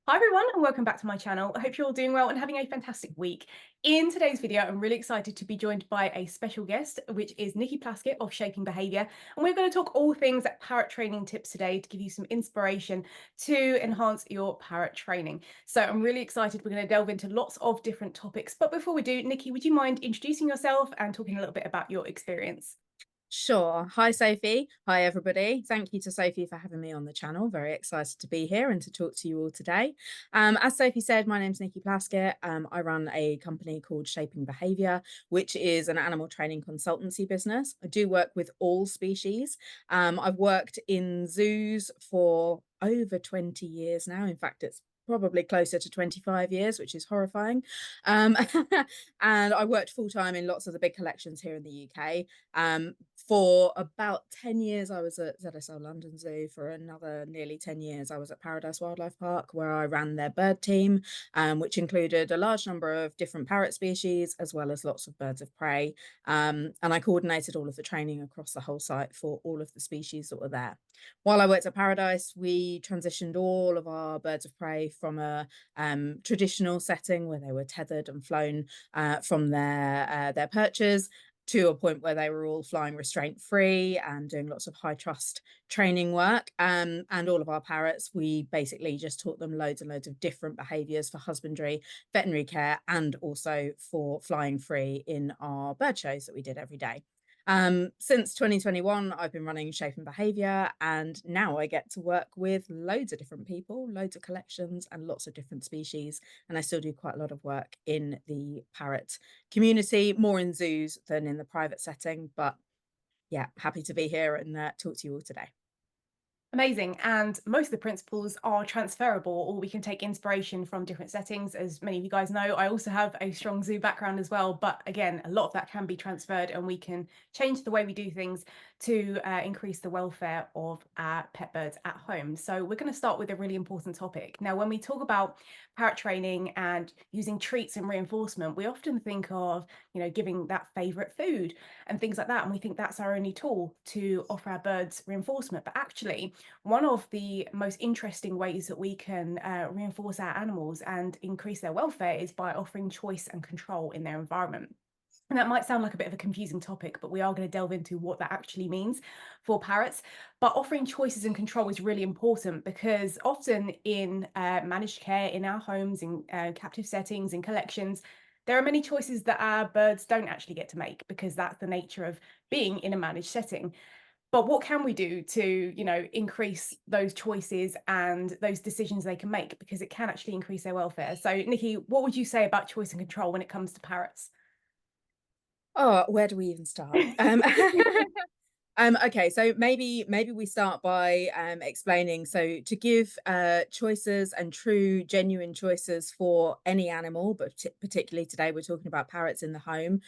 Hi everyone and welcome back to my channel. I hope you're all doing well and having a fantastic week. In today's video, I'm really excited to be joined by a special guest, which is Nicky Plaskitt of Shaping Behaviour. And we're going to talk all things parrot training tips today to give you some inspiration to enhance your parrot training. So I'm really excited. We're going to delve into lots of different topics. But before we do, Nicky, would you mind introducing yourself and talking a little bit about your experience? Sure. Hi, Sophie. Hi, everybody. Thank you to Sophie for having me on the channel. Very excited to be here and to talk to you all today. As Sophie said, my name's Nicky Plaskitt. I run a company called Shaping Behaviour, which is an animal training consultancy business. I do work with all species. I've worked in zoos for over 20 years now. In fact, it's probably closer to 25 years, which is horrifying. Um, and I worked full time in lots of the big collections here in the UK. For about 10 years, I was at ZSL London Zoo. For another nearly 10 years, I was at Paradise Wildlife Park, where I ran their bird team, which included a large number of different parrot species, as well as lots of birds of prey. And I coordinated all of the training across the whole site for all of the species that were there. While I worked at Paradise, we transitioned all of our birds of prey from a traditional setting where they were tethered and flown from their perches to a point where they were all flying restraint free and doing lots of high trust training work. And all of our parrots, we basically just taught them loads and loads of different behaviors for husbandry, veterinary care, and also for flying free in our bird shows that we did every day. Since 2021, I've been running Shaping Behaviour, and now I get to work with loads of different people, loads of collections, and lots of different species. And I still do quite a lot of work in the parrot community, more in zoos than in the private setting. But yeah, happy to be here and talk to you all today. Amazing. And most of the principles are transferable, or we can take inspiration from different settings. As many of you guys know, I also have a strong zoo background as well. But again, a lot of that can be transferred and we can change the way we do things to increase the welfare of our pet birds at home. So we're going to start with a really important topic. Now, when we talk about parrot training and using treats and reinforcement, we often think of, giving that favorite food and things like that. And we think that's our only tool to offer our birds reinforcement. But actually, one of the most interesting ways that we can reinforce our animals and increase their welfare is by offering choice and control in their environment. And that might sound like a bit of a confusing topic, but we are going to delve into what that actually means for parrots. But offering choices and control is really important because often in managed care, in our homes, in captive settings, in collections, there are many choices that our birds don't actually get to make because that's the nature of being in a managed setting. But what can we do to, increase those choices and those decisions they can make? Because it can actually increase their welfare. So, Nikki, what would you say about choice and control when it comes to parrots? Oh, where do we even start? Okay, so maybe we start by explaining. So to give choices and true, genuine choices for any animal, but particularly today we're talking about parrots in the home.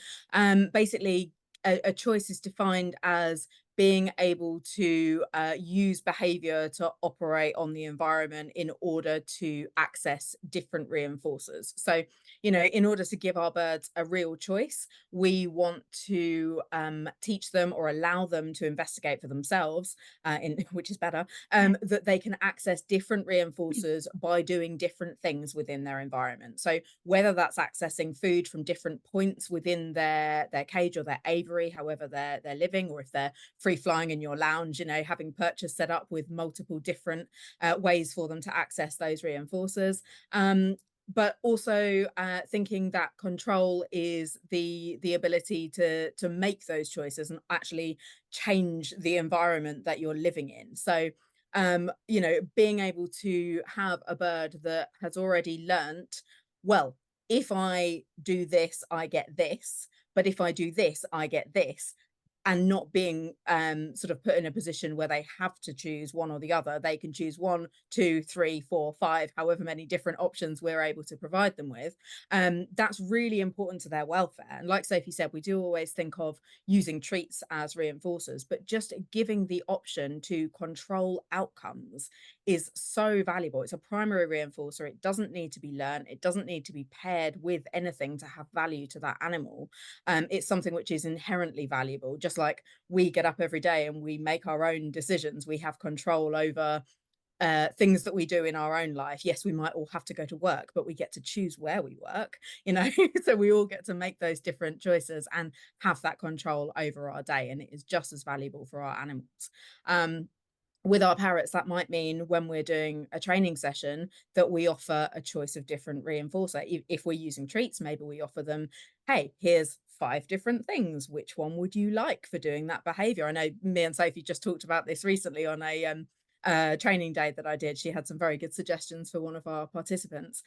Basically, a choice is defined as being able to use behavior to operate on the environment in order to access different reinforcers. So, in order to give our birds a real choice, we want to teach them or allow them to investigate for themselves, which is better, that they can access different reinforcers by doing different things within their environment. So whether that's accessing food from different points within their cage or their aviary, however they're living, or if they're free flying in your lounge, having perches set up with multiple different ways for them to access those reinforcers. But also thinking that control is the ability to make those choices and actually change the environment that you're living in. So being able to have a bird that has already learnt, well, if I do this I get this, but if I do this I get this, and not being sort of put in a position where they have to choose one or the other. They can choose one, two, three, four, five, however many different options we're able to provide them with. That's really important to their welfare. And like Sophie said, we do always think of using treats as reinforcers, but just giving the option to control outcomes is so valuable. It's a primary reinforcer. It doesn't need to be learned. It doesn't need to be paired with anything to have value to that animal. It's something which is inherently valuable. Just like we get up every day and we make our own decisions, we have control over things that we do in our own life. Yes, we might all have to go to work, but we get to choose where we work, you know, so we all get to make those different choices and have that control over our day. And it is just as valuable for our animals. With our parrots, that might mean when we're doing a training session that we offer a choice of different reinforcer. If we're using treats, maybe we offer them, hey, here's 5 different things. Which one would you like for doing that behavior? I know me and Sophie just talked about this recently on a training day that I did. She had some very good suggestions for one of our participants.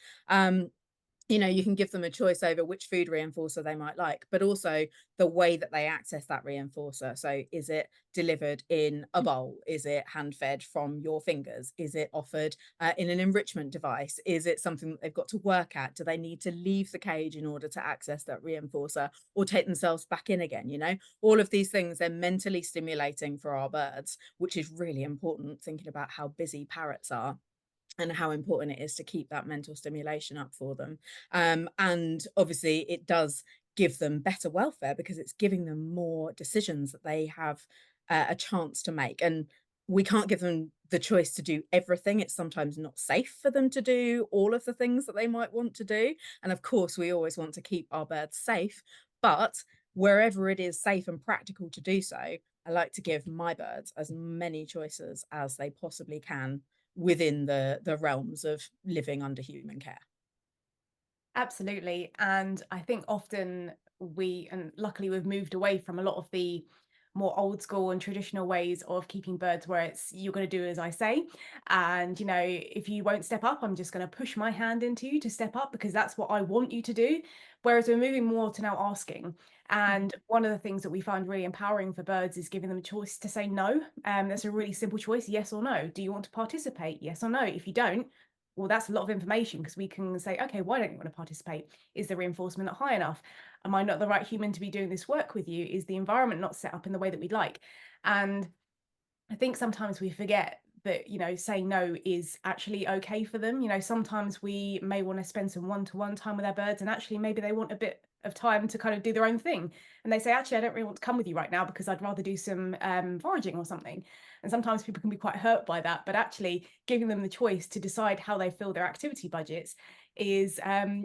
You know, you can give them a choice over which food reinforcer they might like, but also the way that they access that reinforcer. So is it delivered in a bowl? Is it hand fed from your fingers? Is it offered in an enrichment device? Is it something that they've got to work at? Do they need to leave the cage in order to access that reinforcer or take themselves back in again? You know, all of these things, they're mentally stimulating for our birds, which is really important, thinking about how busy parrots are and how important it is to keep that mental stimulation up for them. And obviously it does give them better welfare because it's giving them more decisions that they have a chance to make. And we can't give them the choice to do everything. It's sometimes not safe for them to do all of the things that they might want to do. And of course, we always want to keep our birds safe, but wherever it is safe and practical to do so, I like to give my birds as many choices as they possibly can within the realms of living under human care. Absolutely. And I think often and luckily we've moved away from a lot of the more old school and traditional ways of keeping birds where it's you're going to do as I say. And, you know, if you won't step up, I'm just going to push my hand into you to step up because that's what I want you to do. Whereas we're moving more to now asking. Mhm. And one of the things that we find really empowering for birds is giving them a choice to say no. That's a really simple choice, yes or no. Do you want to participate? Yes or no. If you don't, well, that's a lot of information because we can say, okay, why don't you want to participate? Is the reinforcement not high enough? Am I not the right human to be doing this work with you? Is the environment not set up in the way that we'd like? And I think sometimes we forget that, you know, saying no is actually okay for them. You know, sometimes we may want to spend some one-to-one time with our birds and actually maybe they want a bit of time to kind of do their own thing. And they say, actually, I don't really want to come with you right now because I'd rather do some foraging or something. And sometimes people can be quite hurt by that, but actually giving them the choice to decide how they fill their activity budgets is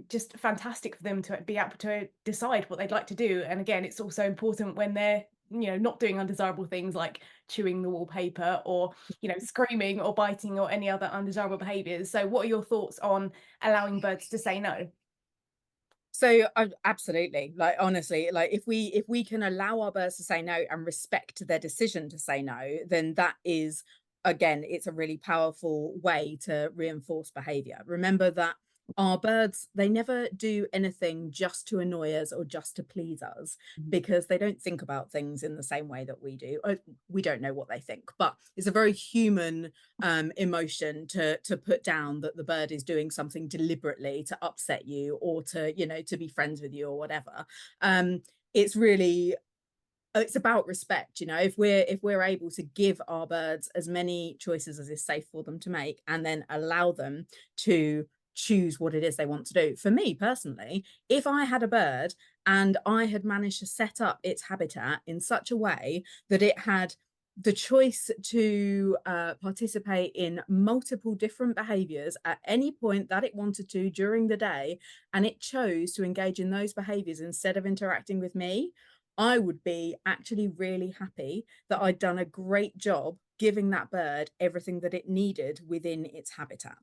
just fantastic for them to be able to decide what they'd like to do. And again, it's also important when they're, you know, not doing undesirable things like chewing the wallpaper or, you know, screaming or biting or any other undesirable behaviors. So what are your thoughts on allowing birds to say no? So absolutely, like honestly, like if we can allow our birds to say no and respect their decision to say no, then that is, again, it's a really powerful way to reinforce behavior. Remember that our birds, they never do anything just to annoy us or just to please us because they don't think about things in the same way that we do. We don't know what they think, but it's a very human emotion to put down that the bird is doing something deliberately to upset you or to, you know, to be friends with you or whatever. It's really, it's about respect. You know, if we're able to give our birds as many choices as is safe for them to make and then allow them to choose what it is they want to do. For me personally, if I had a bird and I had managed to set up its habitat in such a way that it had the choice to participate in multiple different behaviors at any point that it wanted to during the day, and it chose to engage in those behaviors instead of interacting with me, I would be actually really happy that I'd done a great job giving that bird everything that it needed within its habitat.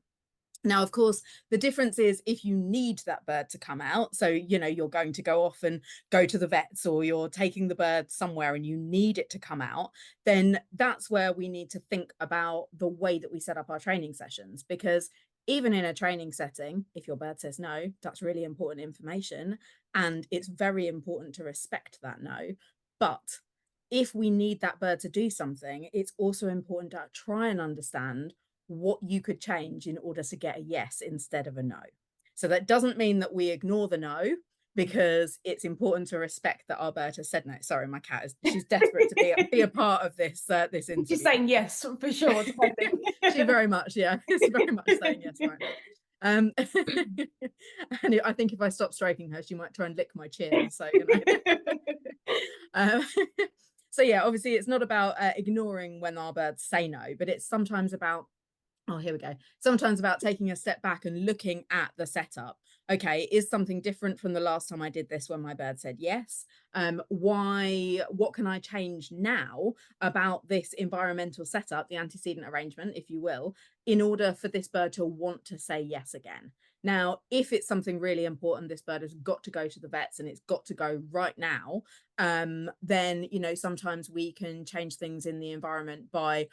Now, of course, the difference is if you need that bird to come out, so, you know, you're going to go off and go to the vets or you're taking the bird somewhere and you need it to come out, then that's where we need to think about the way that we set up our training sessions. Because even in a training setting, if your bird says no, that's really important information. And it's very important to respect that no. But if we need that bird to do something, it's also important to try and understand what you could change in order to get a yes instead of a no. So that doesn't mean that we ignore the no, because it's important to respect that our bird has said no. Sorry, my cat is, she's desperate to be a part of this this Just interview. saying yes for sure. She very much, yeah, is very much saying yes right now. Um, and I think if I stop stroking her, she might try and lick my chin. So, you know. um, so yeah, obviously it's not about ignoring when our birds say no, but it's sometimes about Oh, here we go. Sometimes about taking a step back and looking at the setup. Okay, is something different from the last time I did this when my bird said yes? What can I change now about this environmental setup, the antecedent arrangement, if you will, in order for this bird to want to say yes again? Now, if it's something really important, this bird has got to go to the vets and it's got to go right now, then, you know, sometimes we can change things in the environment by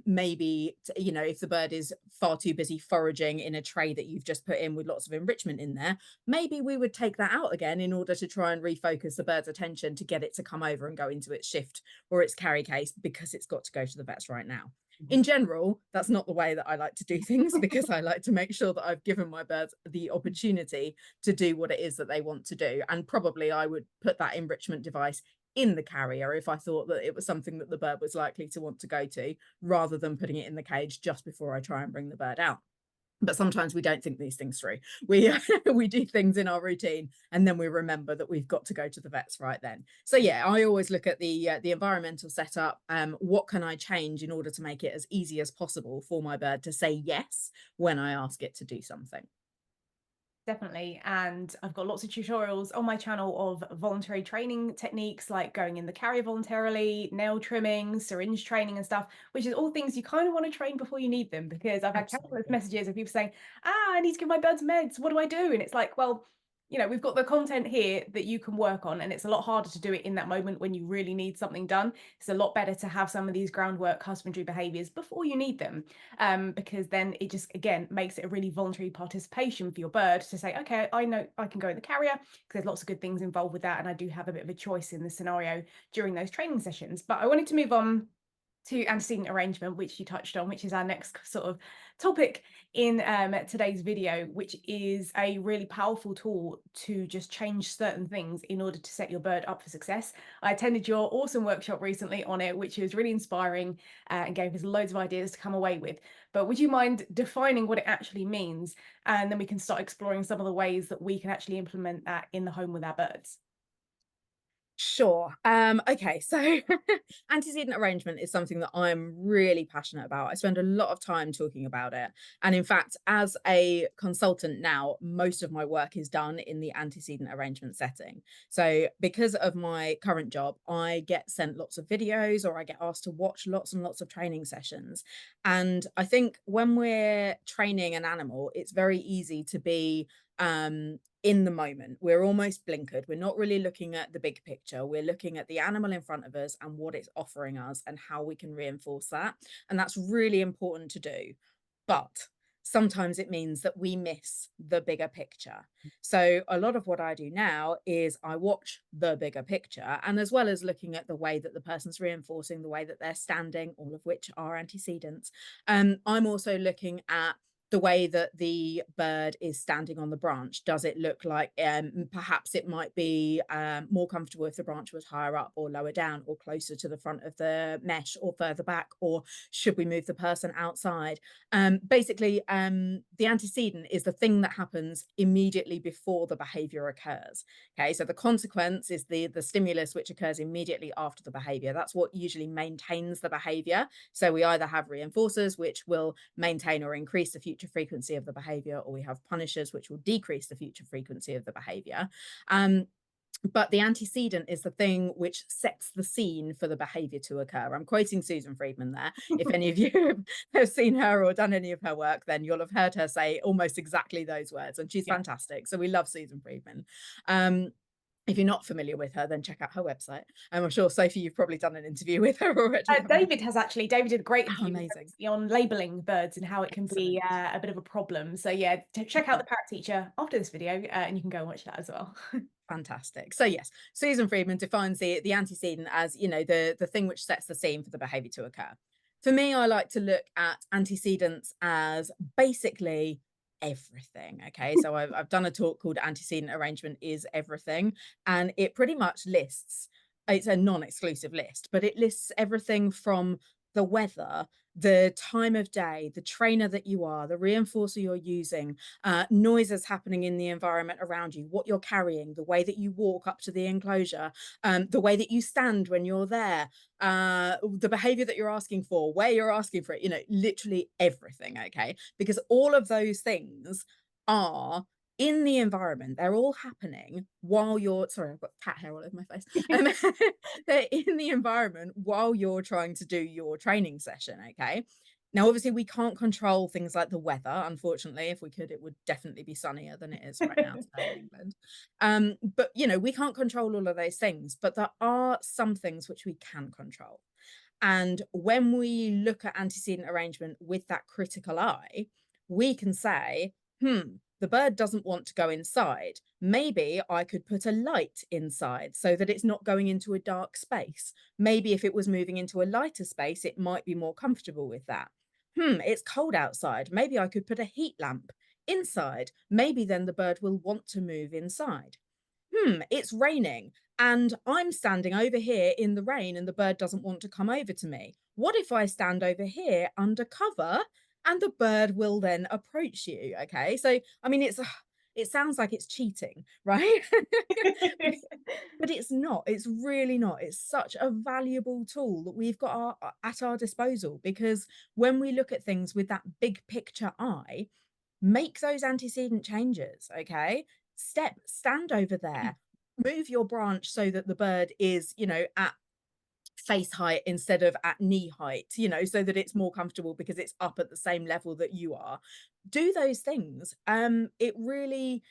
maybe, you know, if the bird is far too busy foraging in a tray that you've just put in with lots of enrichment in there, maybe we would take that out again in order to try and refocus the bird's attention to get it to come over and go into its shift or its carry case because it's got to go to the vets right now. In general, that's not the way that I like to do things because I like to make sure that I've given my birds the opportunity to do what it is that they want to do. And probably I would put that enrichment device in the carrier if I thought that it was something that the bird was likely to want to go to, rather than putting it in the cage just before I try and bring the bird out. But sometimes we don't think these things through. We we do things in our routine and then we remember that we've got to go to the vets right then. So yeah, I always look at the environmental setup. What can I change in order to make it as easy as possible for my bird to say yes when I ask it to do something? Definitely. And I've got lots of tutorials on my channel of voluntary training techniques like going in the carrier voluntarily, nail trimming, syringe training and stuff, which is all things you kind of want to train before you need them. Because I've had countless Absolutely. messages of people saying, I need to give my birds meds. What do I do? And it's like, well, you know, we've got the content here that you can work on, and it's a lot harder to do it in that moment when you really need something done. It's a lot better to have some of these groundwork husbandry behaviors before you need them, because then it just, again, makes it a really voluntary participation for your bird to say, okay, I know I can go in the carrier, because there's lots of good things involved with that. And I do have a bit of a choice in the scenario during those training sessions. But I wanted to move on to antecedent arrangement, which you touched on, which is our next sort of topic in today's video, which is a really powerful tool to just change certain things in order to set your bird up for success. I attended your awesome workshop recently on it, which was really inspiring and gave us loads of ideas to come away with. But would you mind defining what it actually means? And then we can start exploring some of the ways that we can actually implement that in the home with our birds. Sure. Okay, so antecedent arrangement is something that I'm really passionate about. I spend a lot of time talking about it. And in fact, as a consultant now, most of my work is done in the antecedent arrangement setting. So because of my current job, I get sent lots of videos or I get asked to watch lots and lots of training sessions. And I think when we're training an animal, it's very easy to be in the moment. We're almost blinkered. We're not really looking at the big picture. We're looking at the animal in front of us and what it's offering us and how we can reinforce that. And that's really important to do. But sometimes it means that we miss the bigger picture. So a lot of what I do now is I watch the bigger picture, and as well as looking at the way that the person's reinforcing, the way that they're standing, all of which are antecedents, I'm also looking at the way that the bird is standing on the branch. Does it look like perhaps it might be more comfortable if the branch was higher up or lower down or closer to the front of the mesh or further back, or should we move the person outside? Basically, the antecedent is the thing that happens immediately before the behavior occurs. Okay, so the consequence is the stimulus which occurs immediately after the behavior. That's what usually maintains the behavior. So we either have reinforcers, which will maintain or increase the future frequency of the behavior, or we have punishers, which will decrease the future frequency of the behavior. But the antecedent is the thing which sets the scene for the behavior to occur. I'm quoting Susan Friedman there. If any of you have seen her or done any of her work, then you'll have heard her say almost exactly those words. And she's Yeah. fantastic. So we love Susan Friedman. If you're not familiar with her, then check out her website. I'm sure, Sophie, you've probably done an interview with her already, haven't you? David has actually. David did a great Oh, interview amazing. on labeling birds and how it can be Excellent. a bit of a problem. So yeah, check out the Parrot Teacher after this video, and you can go and watch that as well. Fantastic. So yes, Susan Friedman defines the antecedent as, you know, the thing which sets the scene for the behavior to occur. For me, I like to look at antecedents as basically everything. Okay, so I've done a talk called Antecedent Arrangement is Everything, and it pretty much lists, it's a non-exclusive list, but it lists everything from the weather the time of day, the trainer that you are, the reinforcer you're using, noises happening in the environment around you, what you're carrying, the way that you walk up to the enclosure, the way that you stand when you're there, the behavior that you're asking for, where you're asking for it, literally everything, okay? Because all of those things are in the environment. They're all happening while you're, sorry, I've got cat hair all over my face. They're in the environment while you're trying to do your training session, okay? Now, obviously, we can't control things like the weather. Unfortunately, if we could, it would definitely be sunnier than it is right now today in England. But we can't control all of those things, but there are some things which we can control. And when we look at antecedent arrangement with that critical eye, we can say, the bird doesn't want to go inside. Maybe I could put a light inside so that it's not going into a dark space. Maybe if it was moving into a lighter space, it might be more comfortable with that. It's cold outside. Maybe I could put a heat lamp inside. Maybe then the bird will want to move inside. It's raining and I'm standing over here in the rain and the bird doesn't want to come over to me. What if I stand over here under cover and the bird will then approach you? Okay. So, I mean, it sounds like it's cheating, right? But it's not. It's really not. It's such a valuable tool that we've got at our disposal, because when we look at things with that big picture eye, make those antecedent changes, okay? Stand over there, move your branch so that the bird is, at face height instead of at knee height, so that it's more comfortable because it's up at the same level that you are. Do those things. It really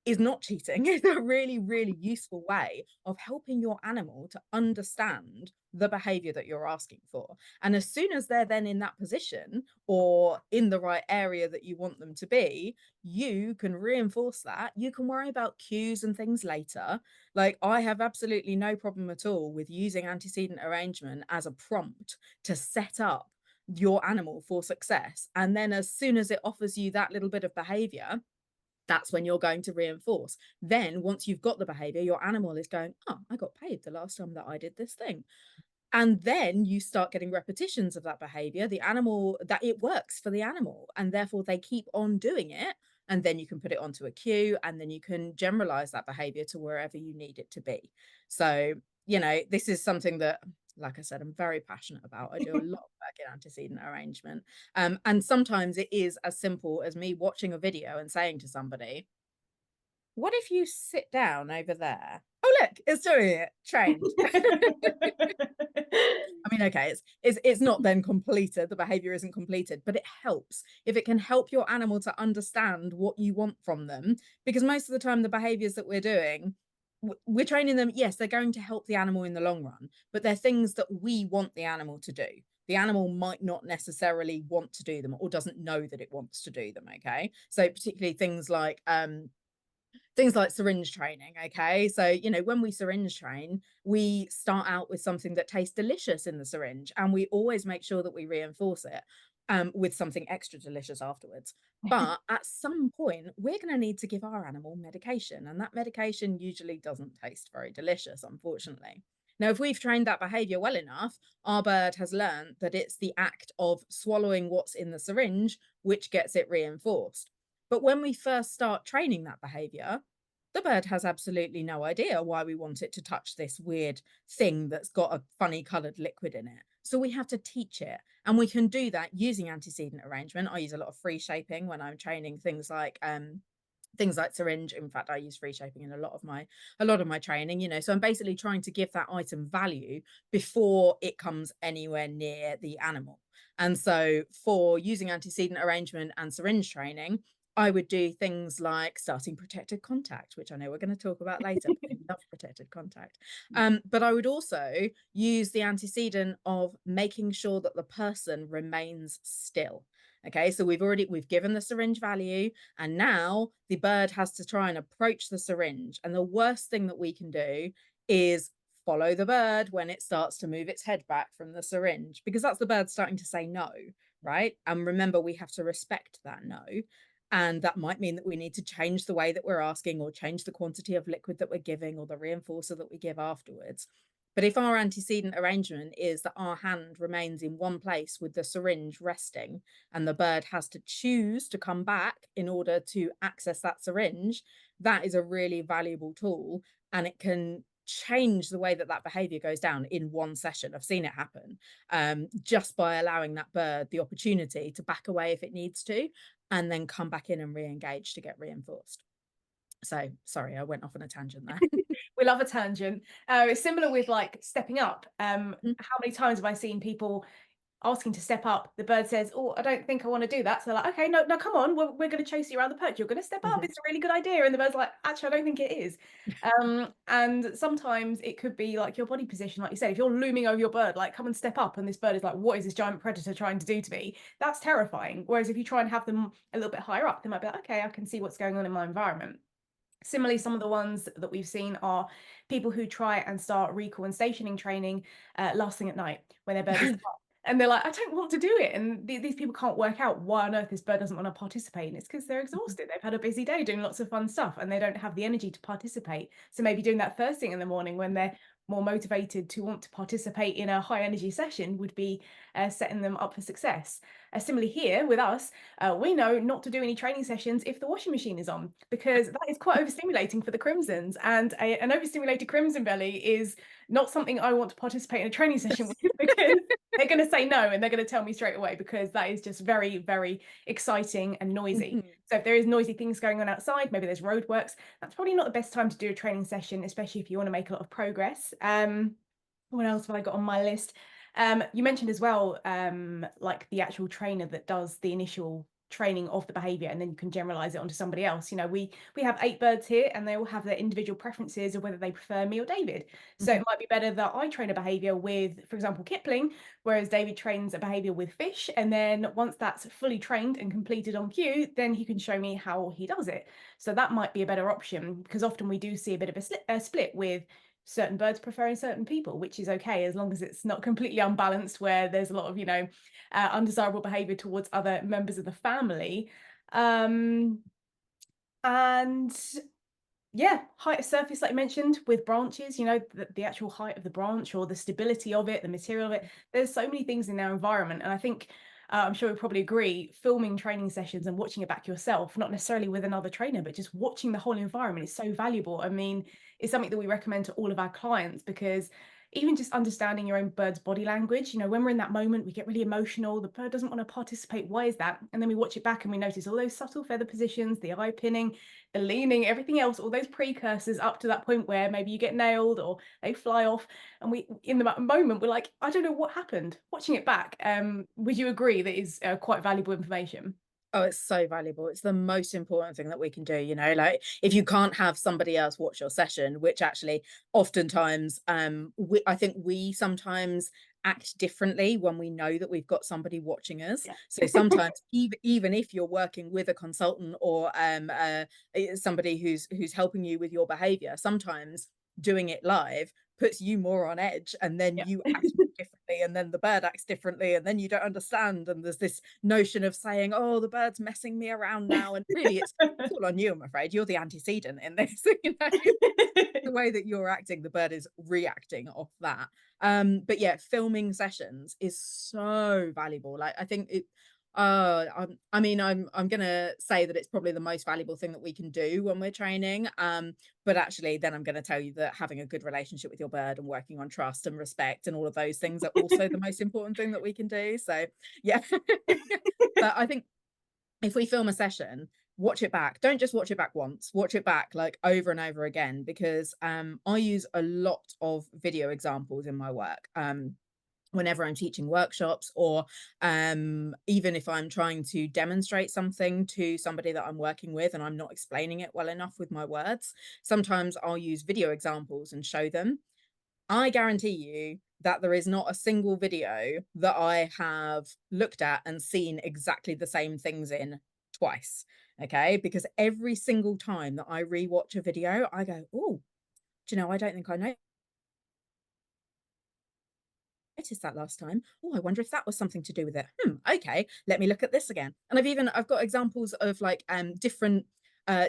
is not cheating. It's a really, really useful way of helping your animal to understand the behavior that you're asking for. And as soon as they're then in that position or in the right area that you want them to be, you can reinforce that. You can worry about cues and things later. Like, I have absolutely no problem at all with using antecedent arrangement as a prompt to set up your animal for success. And then as soon as it offers you that little bit of behavior, that's when you're going to reinforce. Then once you've got the behavior, your animal is going, oh, I got paid the last time that I did this thing. And then you start getting repetitions of that behavior, the animal, that it works for the animal, and therefore they keep on doing it. And then you can put it onto a cue, and then you can generalize that behavior to wherever you need it to be. So, this is something that, like I said, I'm very passionate about. I do a lot of work in antecedent arrangement. And sometimes it is as simple as me watching a video and saying to somebody, what if you sit down over there? Oh, look, it's doing it. Trained. I mean, okay, it's not then completed. The behavior isn't completed, but it helps if it can help your animal to understand what you want from them. Because most of the time, the behaviors that we're doing, we're training them. Yes, they're going to help the animal in the long run, but they're things that we want the animal to do. The animal might not necessarily want to do them or doesn't know that it wants to do them. Okay, so particularly things like syringe training. Okay. So, when we syringe train, we start out with something that tastes delicious in the syringe, and we always make sure that we reinforce it with something extra delicious afterwards. But at some point, we're going to need to give our animal medication, and that medication usually doesn't taste very delicious, unfortunately. Now, if we've trained that behavior well enough, our bird has learned that it's the act of swallowing what's in the syringe which gets it reinforced. But when we first start training that behavior, the bird has absolutely no idea why we want it to touch this weird thing that's got a funny coloured liquid in it. So we have to teach it. And we can do that using antecedent arrangement. I use a lot of free shaping when I'm training things like syringe. In fact, I use free shaping in a lot of my training. So I'm basically trying to give that item value before it comes anywhere near the animal. And so for using antecedent arrangement and syringe training, I would do things like starting protected contact, which I know we're going to talk about later. I love protected contact. But I would also use the antecedent of making sure that the person remains still. Okay, so we've given the syringe value, and now the bird has to try and approach the syringe. And the worst thing that we can do is follow the bird when it starts to move its head back from the syringe, because that's the bird starting to say no, right? And remember, we have to respect that no. And that might mean that we need to change the way that we're asking, or change the quantity of liquid that we're giving, or the reinforcer that we give afterwards. But if our antecedent arrangement is that our hand remains in one place with the syringe resting, and the bird has to choose to come back in order to access that syringe, that is a really valuable tool, and it can change the way that that behavior goes down in one session. I've seen it happen, just by allowing that bird the opportunity to back away if it needs to, and then come back in and re-engage to get reinforced. So sorry, I went off on a tangent there. We love a tangent. It's similar with like stepping up. Mhm, How many times have I seen people asking to step up? The bird says, "Oh, I don't think I want to do that." So they're like, "Okay, no, no, come on, we're going to chase you around the perch. You're going to step up. mhm. It's a really good idea." And the bird's like, "Actually, I don't think it is." And sometimes it could be like your body position, like you said, if you're looming over your bird, like, "Come and step up," and this bird is like, "What is this giant predator trying to do to me?" That's terrifying. Whereas if you try and have them a little bit higher up, they might be like, "Okay, I can see what's going on in my environment." Similarly, some of the ones that we've seen are people who try and start recall and stationing training last thing at night when their bird is up. And they're like, "I don't want to do it." And these people can't work out why on earth this bird doesn't want to participate. And it's because they're exhausted. They've had a busy day doing lots of fun stuff and they don't have the energy to participate. So maybe doing that first thing in the morning when they're more motivated to want to participate in a high energy session would be setting them up for success. Similarly, here with us, we know not to do any training sessions if the washing machine is on, because that is quite overstimulating for the crimsons. And an overstimulated crimson belly is not something I want to participate in a training session with because they're going to say no and they're going to tell me straight away because that is just very, very exciting and noisy. Mhm. So if there is noisy things going on outside, maybe there's roadworks, that's probably not the best time to do a training session, especially if you want to make a lot of progress. What else have I got on my list? You mentioned as well, like the actual trainer that does the initial training of the behavior and then you can generalize it onto somebody else. You know, we have 8 birds here and they all have their individual preferences of whether they prefer me or David. So Mhm. it might be better that I train a behavior with, for example, Kipling, whereas David trains a behavior with fish. And then once that's fully trained and completed on cue, then he can show me how he does it. So that might be a better option because often we do see a bit of a split with certain birds preferring certain people, which is okay as long as it's not completely unbalanced where there's a lot of, undesirable behavior towards other members of the family. Um, and yeah, height of surface, like you mentioned, with branches, the actual height of the branch or the stability of it, the material of it. There's so many things in our environment. And I think I'm sure we probably agree, filming training sessions and watching it back yourself, not necessarily with another trainer, but just watching the whole environment is so valuable. I mean, it's something that we recommend to all of our clients because even just understanding your own bird's body language, when we're in that moment, we get really emotional. The bird doesn't want to participate. Why is that? And then we watch it back and we notice all those subtle feather positions, the eye pinning, the leaning, everything else, all those precursors up to that point where maybe you get nailed or they fly off. And we, in the moment, we're like, I don't know what happened. Watching it back, would you agree that is quite valuable information? Oh, it's so valuable. It's the most important thing that we can do, like if you can't have somebody else watch your session, which actually oftentimes I think we sometimes act differently when we know that we've got somebody watching us. Yeah. So sometimes even if you're working with a consultant or somebody who's helping you with your behavior, sometimes doing it live puts you more on edge and then Yeah. you act differently and then the bird acts differently and then you don't understand and there's this notion of saying, "Oh, the bird's messing me around now," and really it's all on you, I'm afraid. You're the antecedent in this, the way that you're acting, the bird is reacting off that. But yeah, filming sessions is so valuable. Like I think it I mean I'm gonna say that it's probably the most valuable thing that we can do when we're training. But actually then I'm gonna tell you that having a good relationship with your bird and working on trust and respect and all of those things are also the most important thing that we can do. So yeah. But I think if we film a session, watch it back. Don't just watch it back once, watch it back like over and over again because I use a lot of video examples in my work. Whenever I'm teaching workshops or even if I'm trying to demonstrate something to somebody that I'm working with and I'm not explaining it well enough with my words, sometimes I'll use video examples and show them. I guarantee you that there is not a single video that I have looked at and seen exactly the same things in twice. Okay. Because every single time that I rewatch a video, I go, oh, do you know, I don't think I noticed that last time. Oh, I wonder if that was something to do with it. Okay, let me look at this again. And I've got examples of like different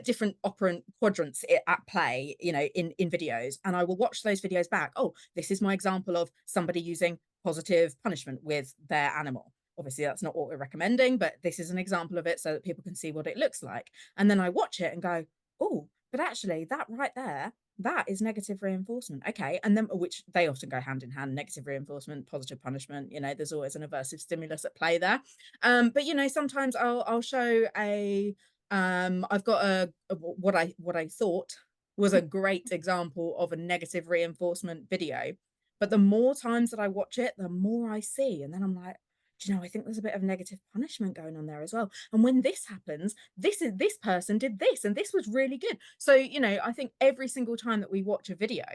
different operant quadrants at play, you know, in videos, and I will watch those videos back. Oh, this is my example of somebody using positive punishment with their animal. Obviously, that's not what we're recommending, but this is an example of it so that people can see what it looks like. And then I watch it and go, oh, but actually, that right there, that is negative reinforcement. Okay. And then, which they often go hand in hand, negative reinforcement, positive punishment, you know, there's always an aversive stimulus at play there. But you know, sometimes I'll show a I've got what I thought was a great example of a negative reinforcement video. But the more times that I watch it, the more I see. And then I'm like, do you know, I think there's a bit of negative punishment going on there as well. And when this happens, this person did this, and this was really good. So, you know, I think every single time that we watch a video,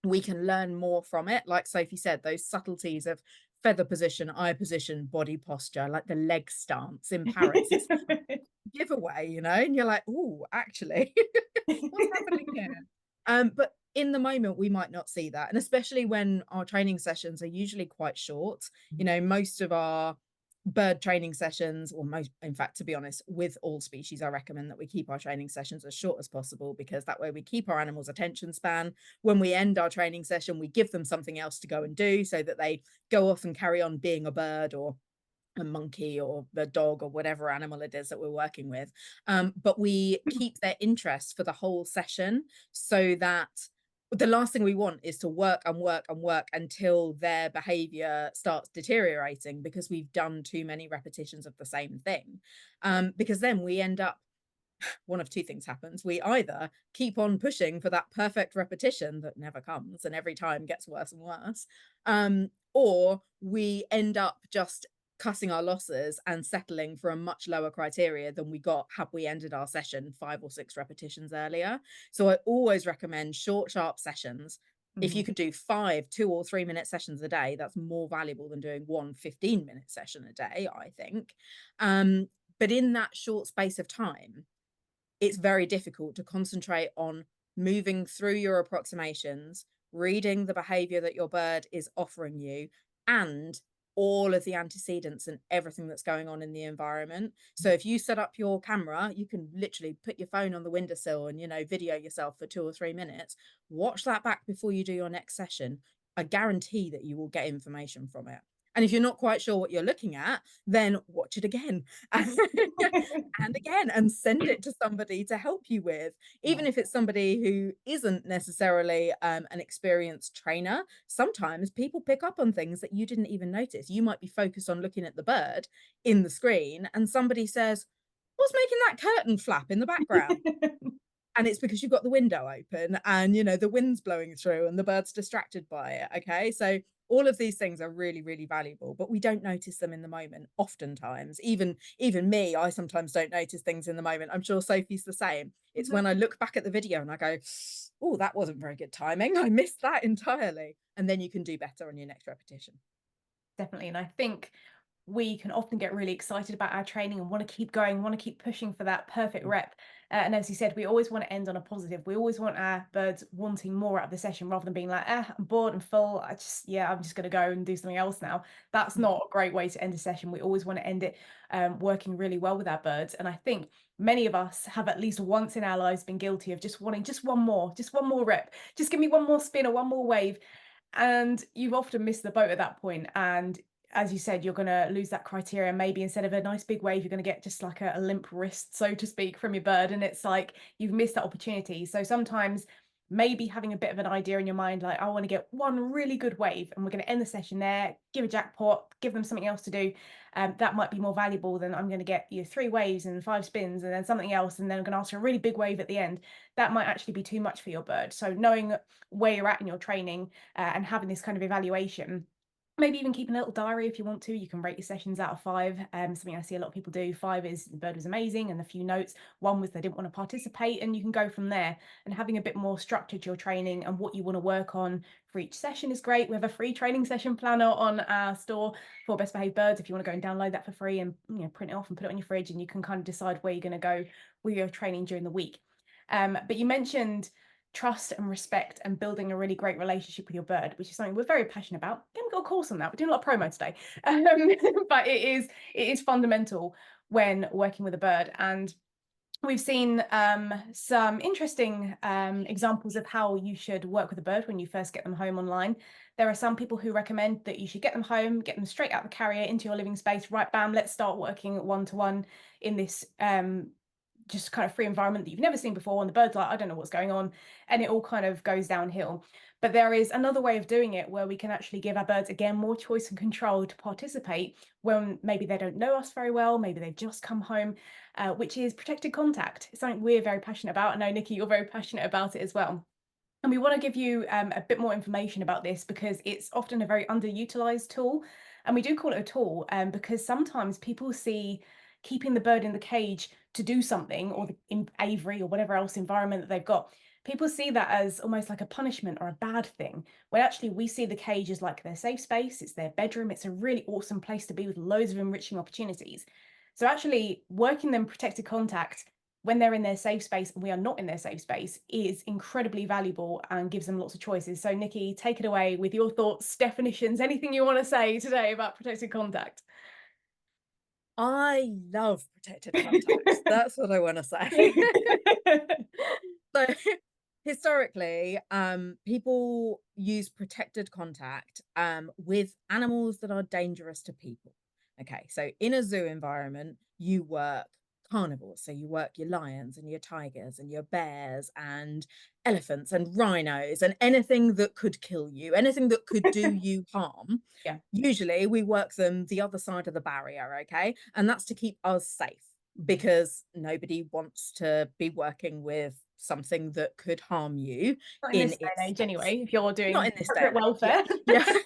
we can learn more from it. Like Sophie said, those subtleties of feather position, eye position, body posture, like the leg stance in parrots. It's giveaway, you know, and you're like, oh, actually, what's happening here? But in the moment, we might not see that. And especially when our training sessions are usually quite short, you know, most of our bird training sessions, or most, in fact, to be honest, with all species, I recommend that we keep our training sessions as short as possible, because that way we keep our animals' attention span. When we end our training session, we give them something else to go and do so that they go off and carry on being a bird or a monkey or the dog or whatever animal it is that we're working with. But we keep their interest for the whole session, so that the last thing we want is to work and work and work until their behavior starts deteriorating because we've done too many repetitions of the same thing. Because then we end up, one of two things happens. We either keep on pushing for that perfect repetition that never comes and every time gets worse and worse, or we end up just cutting our losses and settling for a much lower criteria than we got had we ended our session 5 or 6 repetitions earlier. So I always recommend short, sharp sessions. If you Mhm. could do 5 2 or 3 minute sessions a day, that's more valuable than doing one 15-minute session a day, I think. But in that short space of time, it's very difficult to concentrate on moving through your approximations, reading the behavior that your bird is offering you, and all of the antecedents and everything that's going on in the environment. So if you set up your camera, you can literally put your phone on the windowsill and, you know, video yourself for 2 or 3 minutes. Watch that back before you do your next session. I guarantee that you will get information from it. And if you're not quite sure what you're looking at, then watch it again and again, and send it to somebody to help you with. Even Yeah. if it's somebody who isn't necessarily an experienced trainer, sometimes people pick up on things that you didn't even notice. You might be focused on looking at the bird in the screen, and somebody says, what's making that curtain flap in the background? And it's because you've got the window open and, you know, the wind's blowing through and the bird's distracted by it. Okay. So all of these things are really, really valuable, but we don't notice them in the moment. Oftentimes, even me, I sometimes don't notice things in the moment. I'm sure Sophie's the same. It's when I look back at the video and I go, oh, that wasn't very good timing. I missed that entirely. And then you can do better on your next repetition. Definitely. And I think we can often get really excited about our training and want to keep going, want to keep pushing for that perfect rep. And as you said, we always want to end on a positive. We always want our birds wanting more out of the session rather than being like, I'm bored and full. I'm just going to go and do something else now. That's not a great way to end a session. We always want to end it working really well with our birds. And I think many of us have at least once in our lives been guilty of just wanting just one more rep. Just give me one more spin or one more wave. And you've often missed the boat at that point. And as you said, you're going to lose that criteria. Maybe instead of a nice big wave, you're going to get just like a limp wrist, so to speak, from your bird. And it's like you've missed that opportunity. So sometimes maybe having a bit of an idea in your mind, like, I want to get one really good wave and we're going to end the session there, give a jackpot, give them something else to do. That might be more valuable than I'm going to get 3 waves and 5 spins and then something else. And then I'm going to ask for a really big wave at the end. That might actually be too much for your bird. So knowing where you're at in your training and having this kind of evaluation, maybe even keeping a little diary if you want to. You can rate your sessions out of 5. Something I see a lot of people do. 5 is the bird was amazing and a few notes. 1 was they didn't want to participate, and you can go from there. And having a bit more structure to your training and what you want to work on for each session is great. We have a free training session planner on our store for best behaved birds if you want to go and download that for free and print it off and put it on your fridge, and you can kind of decide where you're going to go with your training during the week. But you mentioned trust and respect and building a really great relationship with your bird, which is something we're very passionate about. We've got a course on that. We're doing a lot of promo today. But it is fundamental when working with a bird. And We've seen some interesting examples of how you should work with a bird when you first get them home online. There are some people who recommend that you should get them home, get them straight out the carrier into your living space, right, bam, let's start working one-to-one in this just kind of free environment that you've never seen before. And the bird's like, I don't know what's going on. And it all kind of goes downhill. But there is another way of doing it where we can actually give our birds, again, more choice and control to participate when maybe they don't know us very well, maybe they've just come home, which is protected contact. It's something we're very passionate about. I know, Nicky, you're very passionate about it as well. And we want to give you a bit more information about this because it's often a very underutilized tool. And we do call it a tool because sometimes people see keeping the bird in the cage to do something, or the in aviary or whatever else environment that they've got. People see that as almost like a punishment or a bad thing, when actually we see the cage as like their safe space, it's their bedroom, it's a really awesome place to be with loads of enriching opportunities. So actually working them protected contact when they're in their safe space and we are not in their safe space is incredibly valuable and gives them lots of choices. So Nicky, take it away with your thoughts, definitions, anything you want to say today about protected contact. I love protected contact. That's what I want to say. So historically, people use protected contact with animals that are dangerous to people. Okay, so in a zoo environment, you work carnivores. So you work your lions and your tigers and your bears and elephants and rhinos and anything that could kill you, anything that could do you harm. Yeah. Usually we work them the other side of the barrier, okay? And that's to keep us safe Mhm. because nobody wants to be working with something that could harm you Not in in this day and its age space. anyway, if you're Not doing in this day corporate and age. Yeah. welfare.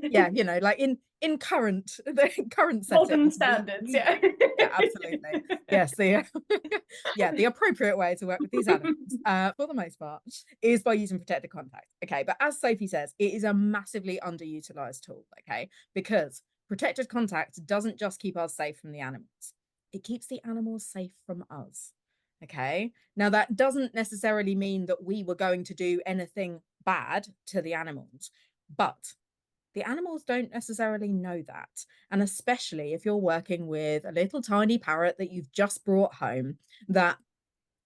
Yeah. Yeah, you know, like in current the current Modern settings, standards, we yeah. yeah, absolutely. Yes, the yeah, the appropriate way to work with these animals, for the most part, is by using protected contact. Okay, but as Sophie says, it is a massively underutilized tool. Okay, because protected contact doesn't just keep us safe from the animals; it keeps the animals safe from us. Okay, now that doesn't necessarily mean that we were going to do anything bad to the animals, but the animals don't necessarily know that. And especially if you're working with a little tiny parrot that you've just brought home that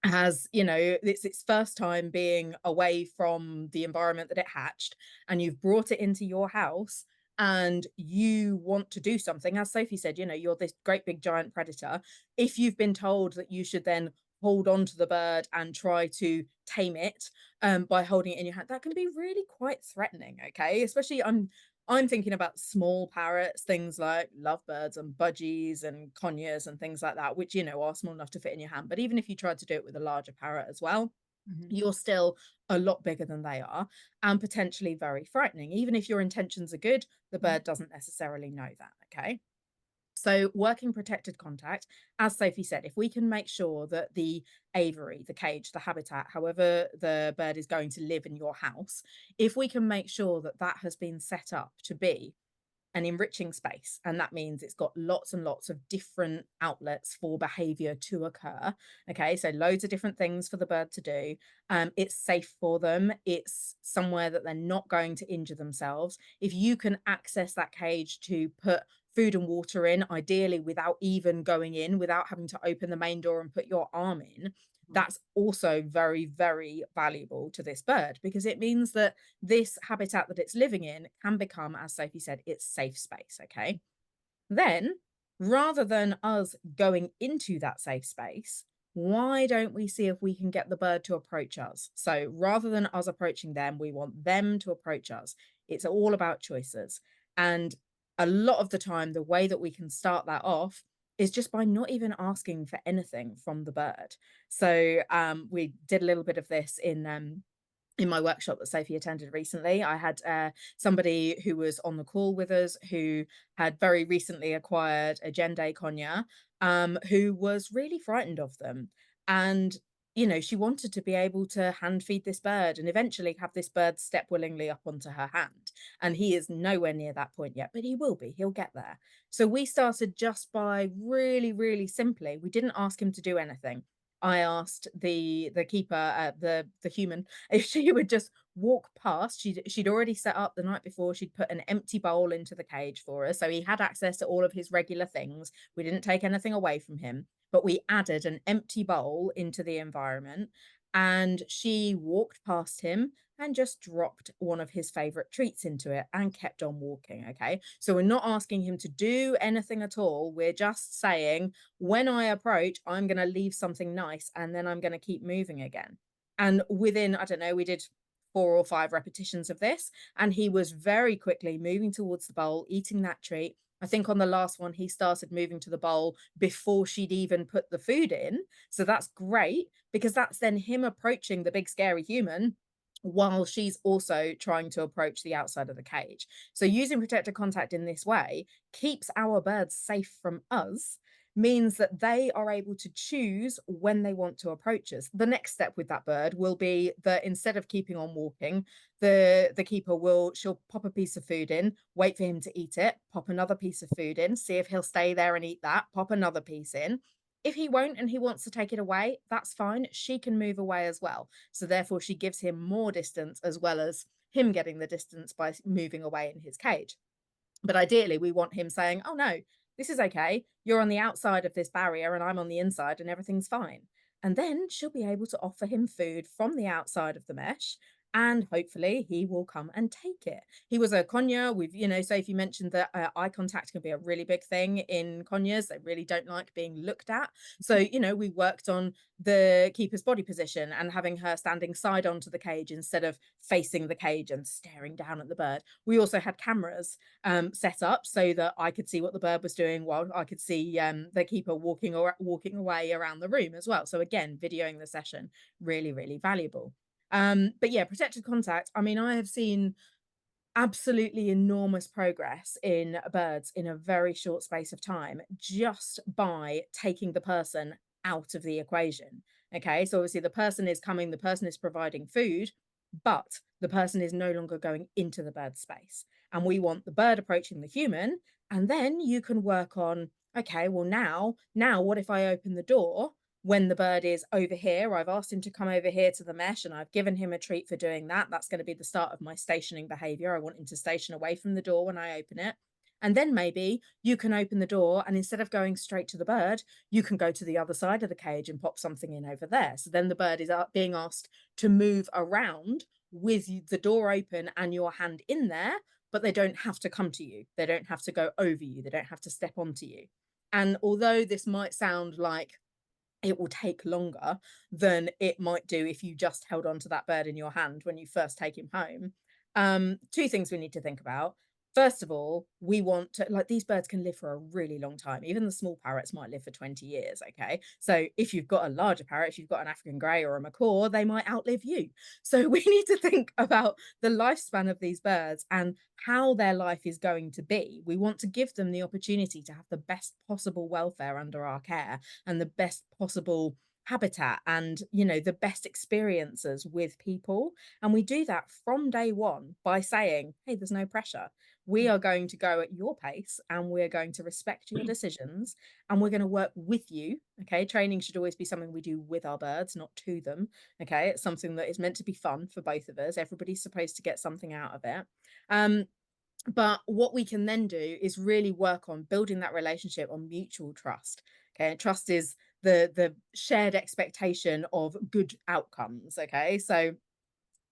has, you know, it's its first time being away from the environment that it hatched, and you've brought it into your house and you want to do something, as Sophie said, you know, you're this great big giant predator. If you've been told that you should then hold on to the bird and try to tame it by holding it in your hand, that can be really quite threatening. Okay, especially I'm thinking about small parrots, things like lovebirds and budgies and conures and things like that, which, you know, are small enough to fit in your hand. But even if you tried to do it with a larger parrot as well, Mhm. you're still a lot bigger than they are and potentially very frightening. Even if your intentions are good, the Mhm. bird doesn't necessarily know that. Okay. So, working protected contact, as Sophie said, if we can make sure that the aviary, the cage, the habitat, however the bird is going to live in your house, if we can make sure that that has been set up to be an enriching space, and that means it's got lots and lots of different outlets for behavior to occur. Okay, so loads of different things for the bird to do. It's safe for them, it's somewhere that they're not going to injure themselves. If you can access that cage to put food and water in, ideally without even going in, without having to open the main door and put your arm in, that's also very, very valuable to this bird because it means that this habitat that it's living in can become, as Sophie said, its safe space. Okay. Then, rather than us going into that safe space, why don't we see if we can get the bird to approach us? So, rather than us approaching them, we want them to approach us. It's all about choices. And a lot of the time, the way that we can start that off is just by not even asking for anything from the bird. So, we did a little bit of this in my workshop that Sophie attended recently. I had somebody who was on the call with us who had very recently acquired a Gende conure, who was really frightened of them. And, you know, she wanted to be able to hand feed this bird and eventually have this bird step willingly up onto her hand. And he is nowhere near that point yet, but he will be, he'll get there. So we started just by really, really simply, we didn't ask him to do anything. I asked the keeper, the human, if she would just walk past. She'd already set up the night before. She'd put an empty bowl into the cage for us, so he had access to all of his regular things. We didn't take anything away from him, but we added an empty bowl into the environment, and she walked past him and just dropped one of his favorite treats into it and kept on walking. Okay. So we're not asking him to do anything at all. We're just saying, when I approach, I'm going to leave something nice and then I'm going to keep moving again. And within, I don't know, we did 4 or 5 repetitions of this, and he was very quickly moving towards the bowl, eating that treat. I think on the last one, he started moving to the bowl before she'd even put the food in. So that's great, because that's then him approaching the big scary human while she's also trying to approach the outside of the cage. So using protected contact in this way keeps our birds safe from us, means that they are able to choose when they want to approach us. The next step with that bird will be that instead of keeping on walking, the keeper she'll pop a piece of food in, wait for him to eat it, pop another piece of food in, see if he'll stay there and eat that, pop another piece in. If he won't and he wants to take it away, that's fine. She can move away as well. So therefore, she gives him more distance as well as him getting the distance by moving away in his cage. But ideally, we want him saying, "Oh, no, this is okay. You're on the outside of this barrier and I'm on the inside and everything's fine." And then she'll be able to offer him food from the outside of the mesh, and hopefully he will come and take it. He was a conure. Sophie mentioned that eye contact can be a really big thing in conures. They really don't like being looked at. So, we worked on the keeper's body position and having her standing side onto the cage instead of facing the cage and staring down at the bird. We also had cameras set up so that I could see what the bird was doing while I could see the keeper walking away around the room as well. So again, videoing the session, really, really valuable. But yeah, protected contact. I mean, I have seen absolutely enormous progress in birds in a very short space of time just by taking the person out of the equation. Okay, so obviously the person is coming, the person is providing food, but the person is no longer going into the bird space. And we want the bird approaching the human. And then you can work on, okay, well, now what if I open the door when the bird is over here? I've asked him to come over here to the mesh and I've given him a treat for doing that. That's going to be the start of my stationing behavior. I want him to station away from the door when I open it. And then maybe you can open the door, and instead of going straight to the bird, you can go to the other side of the cage and pop something in over there. So then the bird is being asked to move around with the door open and your hand in there, but they don't have to come to you. They don't have to go over you. They don't have to step onto you. And although this might sound like it will take longer than it might do if you just held on to that bird in your hand when you first take him home. Two things we need to think about. First of all, we want to, like, these birds can live for a really long time. Even the small parrots might live for 20 years. Okay. So if you've got a larger parrot, if you've got an African grey or a macaw, they might outlive you. So we need to think about the lifespan of these birds and how their life is going to be. We want to give them the opportunity to have the best possible welfare under our care and the best possible habitat and the best experiences with people. And we do that from day one by saying, hey, there's no pressure. We are going to go at your pace and we're going to respect your decisions and we're going to work with you. Okay, training should always be something we do with our birds, not to them. Okay, it's something that is meant to be fun for both of us. Everybody's supposed to get something out of it. But what we can then do is really work on building that relationship on mutual trust. Okay, and trust is the shared expectation of good outcomes. Okay, so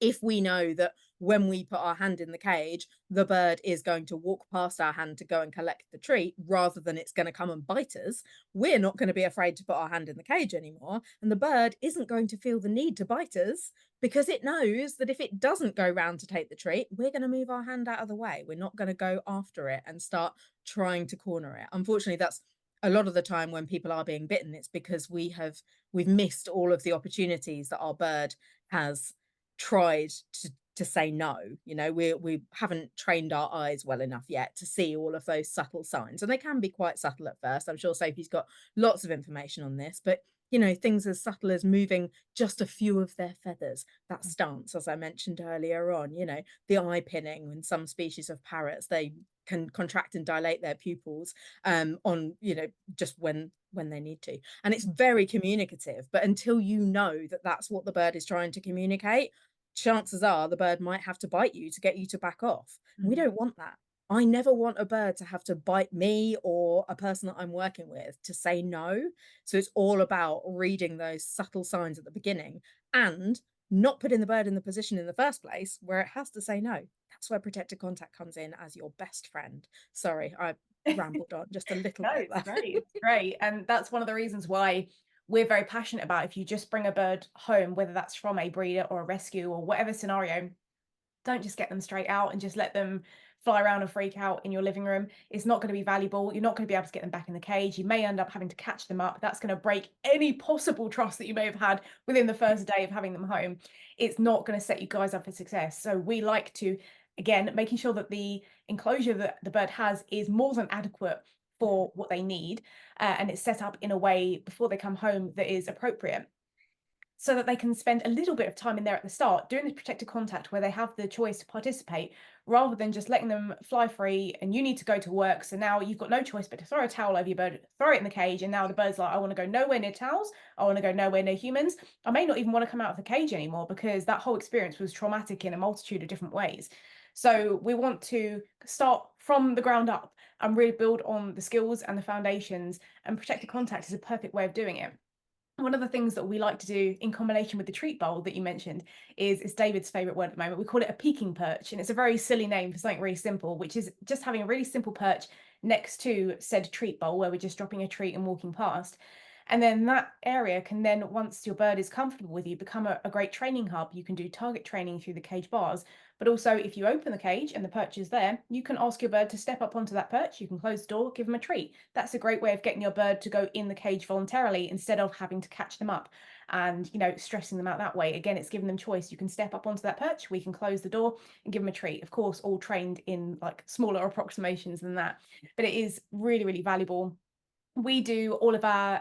if we know that when we put our hand in the cage, the bird is going to walk past our hand to go and collect the treat rather than it's going to come and bite us, we're not going to be afraid to put our hand in the cage anymore. And the bird isn't going to feel the need to bite us because it knows that if it doesn't go round to take the treat, we're going to move our hand out of the way. We're not going to go after it and start trying to corner it. Unfortunately, that's a lot of the time when people are being bitten, it's because we've missed all of the opportunities that our bird has tried to say no. We haven't trained our eyes well enough yet to see all of those subtle signs, and they can be quite subtle at first. I'm sure Sophie's got lots of information on this, but things as subtle as moving just a few of their feathers, that stance, as I mentioned earlier on, the eye pinning. In some species of parrots, they can contract and dilate their pupils on, just when they need to. And it's very communicative, but until you know that that's what the bird is trying to communicate, chances are the bird might have to bite you to get you to back off. We Mhm. don't want that. I never want a bird to have to bite me or a person that I'm working with to say no. So it's all about reading those subtle signs at the beginning and not putting the bird in the position in the first place where it has to say no. That's where protected contact comes in as your best friend. Sorry, I rambled on just a little No, bit it's there. great. It's great. And that's one of the reasons why we're very passionate about if you just bring a bird home, whether that's from a breeder or a rescue or whatever scenario, don't just get them straight out and just let them fly around and freak out in your living room. It's not going to be valuable. You're not going to be able to get them back in the cage. You may end up having to catch them up. That's going to break any possible trust that you may have had within the first day of having them home. It's not going to set you guys up for success. So we like to, again, making sure that the enclosure that the bird has is more than adequate for what they need, and it's set up in a way before they come home that is appropriate, so that they can spend a little bit of time in there at the start doing the protected contact where they have the choice to participate, rather than just letting them fly free and you need to go to work. So now you've got no choice but to throw a towel over your bird, throw it in the cage, and now the bird's like, I want to go nowhere near towels. I want to go nowhere near humans. I may not even want to come out of the cage anymore because that whole experience was traumatic in a multitude of different ways. So we want to start from the ground up and really build on the skills and the foundations, and protected contact is a perfect way of doing it. One of the things that we like to do in combination with the treat bowl that you mentioned is David's favorite word at the moment. We call it a peeking perch, and it's a very silly name for something really simple, which is just having a really simple perch next to said treat bowl where we're just dropping a treat and walking past. And then that area can then, once your bird is comfortable with you, become a great training hub. You can do target training through the cage bars, but also if you open the cage and the perch is there, you can ask your bird to step up onto that perch. You can close the door, give them a treat. That's a great way of getting your bird to go in the cage voluntarily instead of having to catch them up and, stressing them out that way. Again, it's giving them choice. You can step up onto that perch, we can close the door and give them a treat. Of course, all trained in like smaller approximations than that, but it is really, really valuable. We do all of our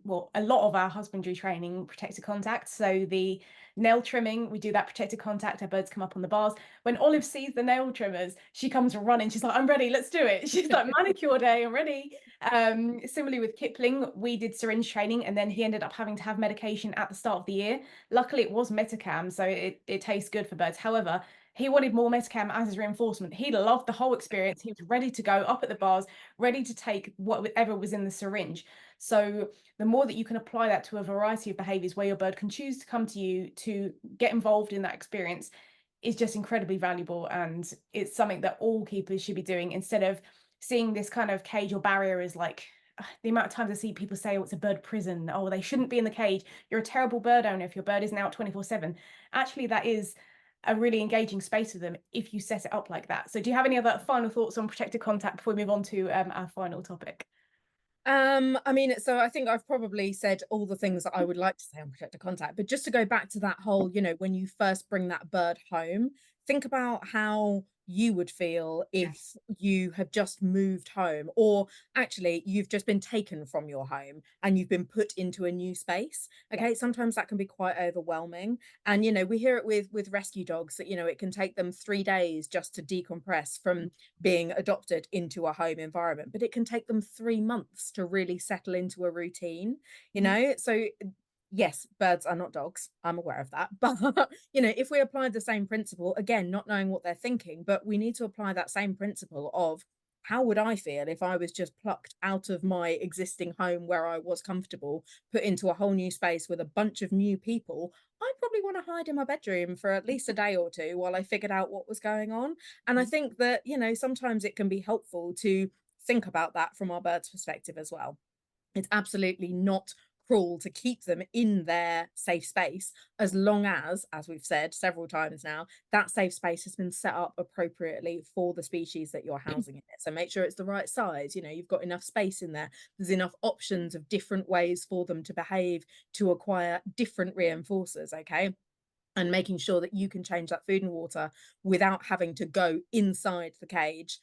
well, a lot of our husbandry training protected contact. So the nail trimming, we do that protected contact. Our birds come up on the bars. When Olive sees the nail trimmers, she comes running. She's like, I'm ready, let's do it. She's like, manicure day, I'm ready. Similarly with Kipling, we did syringe training, and then he ended up having to have medication at the start of the year. Luckily it was Metacam, so it tastes good for birds. However, he wanted more Metacam as his reinforcement. He loved the whole experience. He was ready to go up at the bars, ready to take whatever was in the syringe. So the more that you can apply that to a variety of behaviors where your bird can choose to come to you to get involved in that experience is just incredibly valuable. And it's something that all keepers should be doing, instead of seeing this kind of cage or barrier as like, the amount of times I see people say, oh, it's a bird prison. Oh, they shouldn't be in the cage. You're a terrible bird owner if your bird isn't out 24/7. Actually, that is a really engaging space for them if you set it up like that. So do you have any other final thoughts on protected contact before we move on to our final topic? I mean, so I think I've probably said all the things that I would like to say on protected contact, but just to go back to that whole, when you first bring that bird home, think about how you would feel if you have just moved home, or actually you've just been taken from your home and you've been put into a new space. Yeah. Okay, sometimes that can be quite overwhelming. And we hear it with rescue dogs that it can take them 3 days just to decompress from being adopted into a home environment, but it can take them 3 months to really settle into a routine, Mhm. So yes, birds are not dogs. I'm aware of that. But, if we apply the same principle, again, not knowing what they're thinking, but we need to apply that same principle of how would I feel if I was just plucked out of my existing home where I was comfortable, put into a whole new space with a bunch of new people? I'd probably want to hide in my bedroom for at least a day or two while I figured out what was going on. And I think that, sometimes it can be helpful to think about that from our bird's perspective as well. It's absolutely not cruel to keep them in their safe space, as long as we've said several times now, that safe space has been set up appropriately for the species that you're housing in it. So make sure it's the right size, you've got enough space in there. There's enough options of different ways for them to behave, to acquire different reinforcers, okay? And making sure that you can change that food and water without having to go inside the cage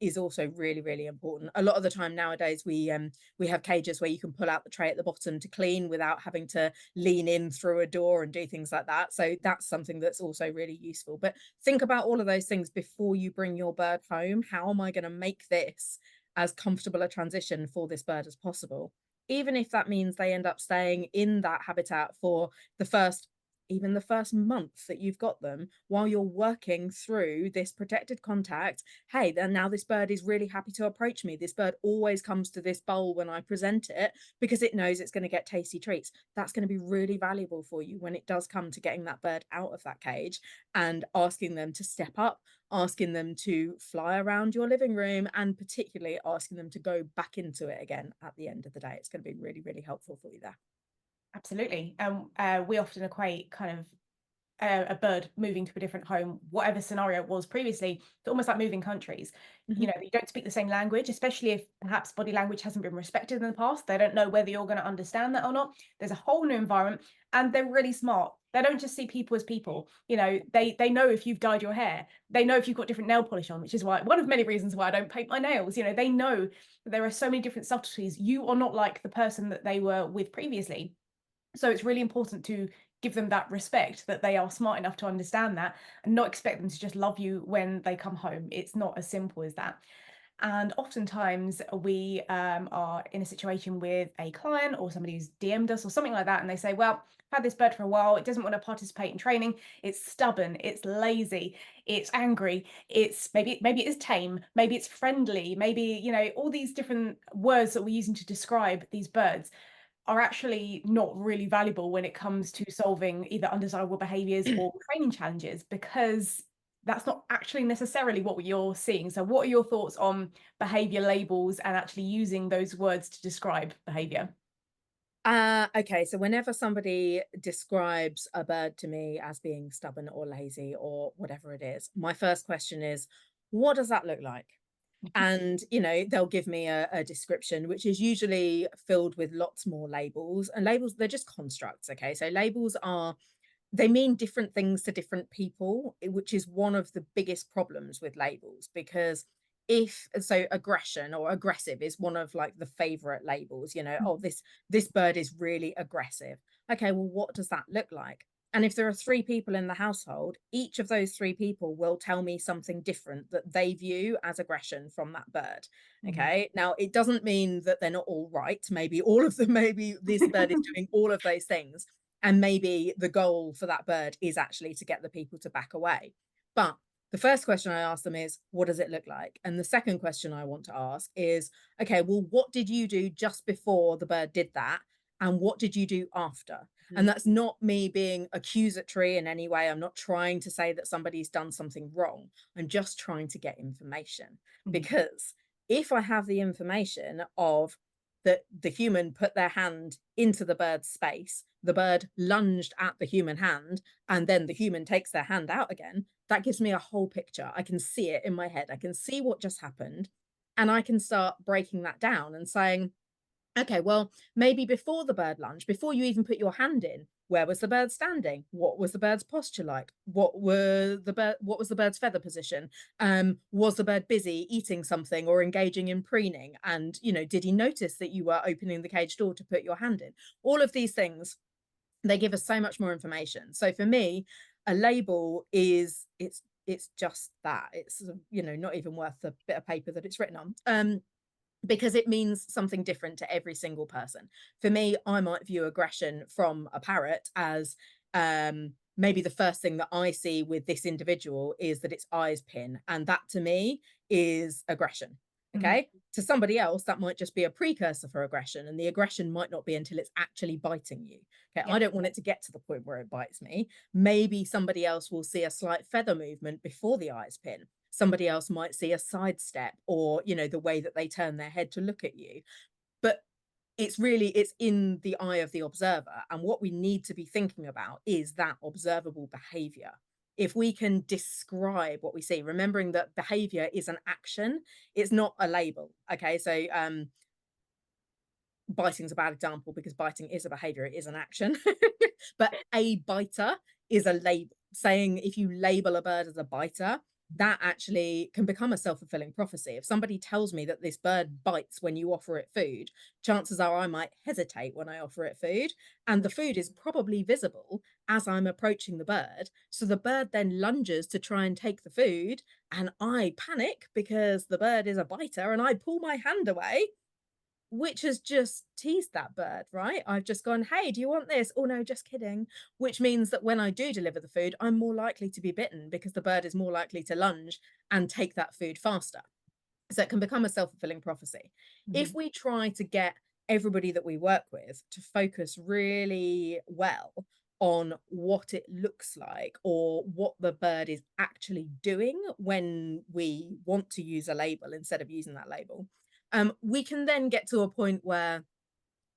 is also really, really important. A lot of the time nowadays, we have cages where you can pull out the tray at the bottom to clean without having to lean in through a door and do things like that. So that's something that's also really useful. But think about all of those things before you bring your bird home. How am I going to make this as comfortable a transition for this bird as possible? Even if that means they end up staying in that habitat for the first even the first month that you've got them, while you're working through this protected contact. Hey, then now this bird is really happy to approach me. This bird always comes to this bowl when I present it because it knows it's going to get tasty treats. That's going to be really valuable for you when it does come to getting that bird out of that cage and asking them to step up, asking them to fly around your living room, and particularly asking them to go back into it again at the end of the day. It's going to be really, really helpful for you there. Absolutely. We often equate kind of a bird moving to a different home, whatever scenario it was previously, to almost like moving countries. You Mhm. know, you don't speak the same language, especially if perhaps body language hasn't been respected in the past. They don't know whether you're going to understand that or not. There's a whole new environment, and they're really smart. They don't just see people as people. You know, they know if you've dyed your hair. They know if you've got different nail polish on, which is why one of many reasons why I don't paint my nails. You know, they know that there are so many different subtleties. You are not like the person that they were with previously. So it's really important to give them that respect, that they are smart enough to understand that, and not expect them to just love you when they come home. It's not as simple as that. And oftentimes we are in a situation with a client or somebody who's DM'd us or something like that, and they say, well, I've had this bird for a while, it doesn't want to participate in training, it's stubborn, it's lazy, it's angry, it's maybe it is tame, maybe it's friendly, maybe, you know, all these different words that we're using to describe these birds are actually not really valuable when it comes to solving either undesirable behaviors or training challenges, because that's not actually necessarily what you're seeing. So what are your thoughts on behavior labels and actually using those words to describe behavior? Okay, so whenever somebody describes a bird to me as being stubborn or lazy or whatever it is, my first question is, what does that look like? And, they'll give me a description, which is usually filled with lots more labels. And labels, they're just constructs. Okay. So labels they mean different things to different people, which is one of the biggest problems with labels. Because if so, aggression or aggressive is one of like the favorite labels. Oh, this bird is really aggressive. Okay, well, what does that look like? And if there are three people in the household, each of those three people will tell me something different that they view as aggression from that bird. Mhm. Okay. Now, it doesn't mean that they're not all right. Maybe all of them, maybe this bird is doing all of those things. And maybe the goal for that bird is actually to get the people to back away. But the first question I ask them is, what does it look like? And the second question I want to ask is, okay, well, what did you do just before the bird did that? And what did you do after? And Mhm. that's not me being accusatory in any way. I'm not trying to say that somebody's done something wrong. I'm just trying to get information. Mhm. Because if I have the information of that the human put their hand into the bird's space, the bird lunged at the human hand, and then the human takes their hand out again, that gives me a whole picture. I can see it in my head. I can see what just happened. And I can start breaking that down and saying, okay, well, maybe before the bird lunge, before you even put your hand in, where was the bird standing? What was the bird's posture like? What was the bird's feather position? Was the bird busy eating something or engaging in preening? And, did he notice that you were opening the cage door to put your hand in? All of these things, they give us so much more information. So for me, a label is it's just that. It's not even worth the bit of paper that it's written on. Because it means something different to every single person. For me, I might view aggression from a parrot as maybe the first thing that I see with this individual is that its eyes pin. And that to me is aggression. Mhm. Okay. To somebody else, that might just be a precursor for aggression. And the aggression might not be until it's actually biting you. Okay. Yeah. I don't want it to get to the point where it bites me. Maybe somebody else will see a slight feather movement before the eyes pin. Somebody else might see a sidestep or, the way that they turn their head to look at you. But it's in the eye of the observer. And what we need to be thinking about is that observable behavior. If we can describe what we see, remembering that behavior is an action, it's not a label. Okay. So biting is a bad example because biting is a behavior, it is an action. But a biter is a label. Saying if you label a bird as a biter, that actually can become a self-fulfilling prophecy. If somebody tells me that this bird bites when you offer it food, chances are I might hesitate when I offer it food, and the food is probably visible as I'm approaching the bird. So the bird then lunges to try and take the food, and I panic because the bird is a biter and I pull my hand away, which has just teased that bird, right? I've just gone, hey, do you want this? Oh, no, just kidding. Which means that when I do deliver the food, I'm more likely to be bitten because the bird is more likely to lunge and take that food faster. So it can become a self fulfilling prophecy. If Mhm. we try to get everybody that we work with to focus really well on what it looks like or what the bird is actually doing when we want to use a label instead of using that label, we can then get to a point where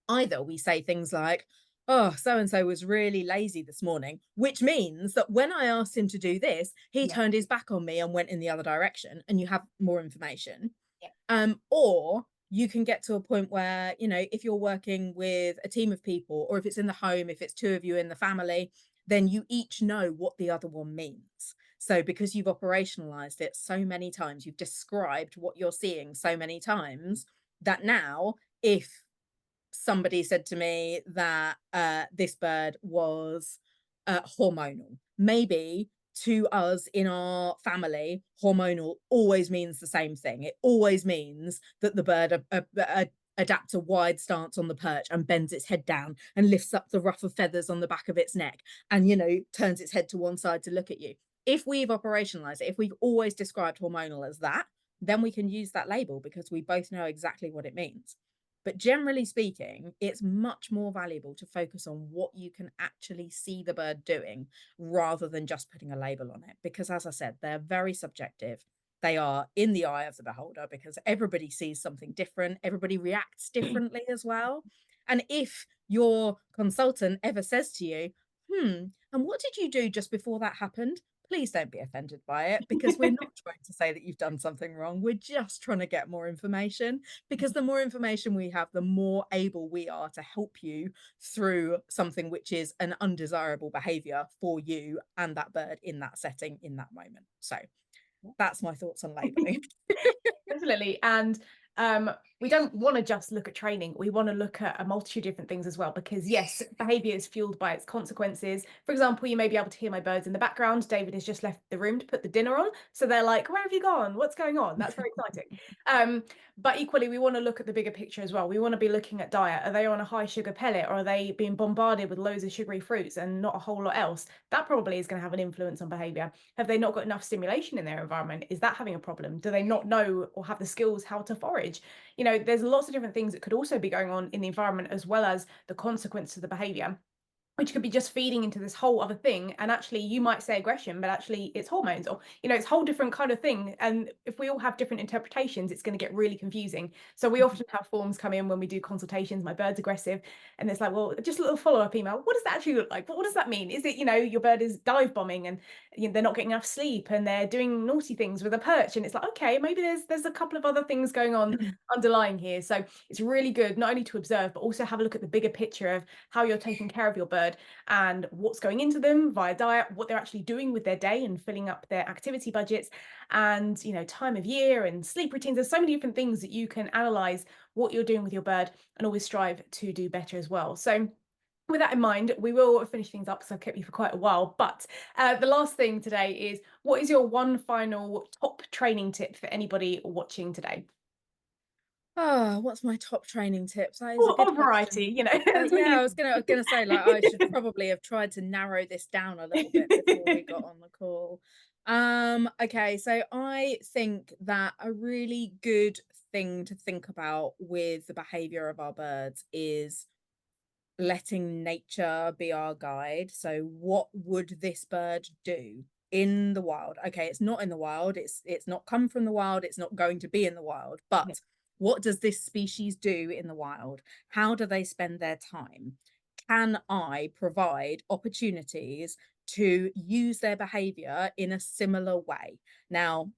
either we say things like, oh, so and so was really lazy this morning, which means that when I asked him to do this, he Yeah. turned his back on me and went in the other direction, and you have more information. Yeah. Or you can get to a point where, you know, if you're working with a team of people, or if it's in the home, if it's two of you in the family, then you each know what the other one means. So because you've operationalized it so many times, you've described what you're seeing so many times, that now if somebody said to me that this bird was hormonal. Maybe to us in our family, hormonal always means the same thing. It always means that the bird adapts a wide stance on the perch and bends its head down and lifts up the ruff of feathers on the back of its neck and, you know, turns its head to one side to look at you. If we've operationalized it, if we've always described hormonal as that, then we can use that label because we both know exactly what it means. But generally speaking, it's much more valuable to focus on what you can actually see the bird doing rather than just putting a label on it. Because, as I said, they're very subjective. They are in the eye of the beholder because everybody sees something different, everybody reacts differently as well. And if your consultant ever says to you, and what did you do just before that happened? Please don't be offended by it because we're not trying to say that you've done something wrong. We're just trying to get more information, because the more information we have, the more able we are to help you through something which is an undesirable behavior for you and that bird in that setting in that moment. So that's my thoughts on labeling. Definitely. And we don't want to just look at training. We want to look at a multitude of different things as well, because yes, behavior is fueled by its consequences. For example, you may be able to hear my birds in the background. David has just left the room to put the dinner on. So they're like, where have you gone? What's going on? That's very exciting. But equally, we want to look at the bigger picture as well. We want to be looking at diet. Are they on a high sugar pellet, or are they being bombarded with loads of sugary fruits and not a whole lot else? That probably is going to have an influence on behavior. Have they not got enough stimulation in their environment? Is that having a problem? Do they not know or have the skills how to forage? You know, there's lots of different things that could also be going on in the environment, as well as the consequence of the behavior, which could be just feeding into this whole other thing. And actually you might say aggression, but actually it's hormones, or you know, it's a whole different kind of thing. And if we all have different interpretations, it's going to get really confusing. So we often have forms come in when we do consultations, my bird's aggressive, and it's like, well, just a little follow-up email, what does that actually look like? What does that mean? Is it, you know, your bird is dive bombing and, you know, they're not getting enough sleep and they're doing naughty things with a perch, and it's like, okay, maybe there's a couple of other things going on underlying here. So it's really good not only to observe, but also have a look at the bigger picture of how you're taking care of your bird and what's going into them via diet, what they're actually doing with their day and filling up their activity budgets, and, you know, time of year and sleep routines. There's so many different things that you can analyze what you're doing with your bird and always strive to do better as well. So with that in mind, we will finish things up because I've kept you for quite a while. But the last thing today is, what is your one final top training tip for anybody watching today? Oh, what's my top training tips? That is a good Or variety, question. you know, as Yeah, many as I was gonna say, like, I should probably have tried to narrow this down a little bit before we got on the call. Okay, so I think that a really good thing to think about with the behavior of our birds is letting nature be our guide. So what would this bird do in the wild? Okay, it's not in the wild, it's not come from the wild, it's not going to be in the wild, but what does this species do in the wild? How do they spend their time? Can I provide opportunities to use their behavior in a similar way? Now,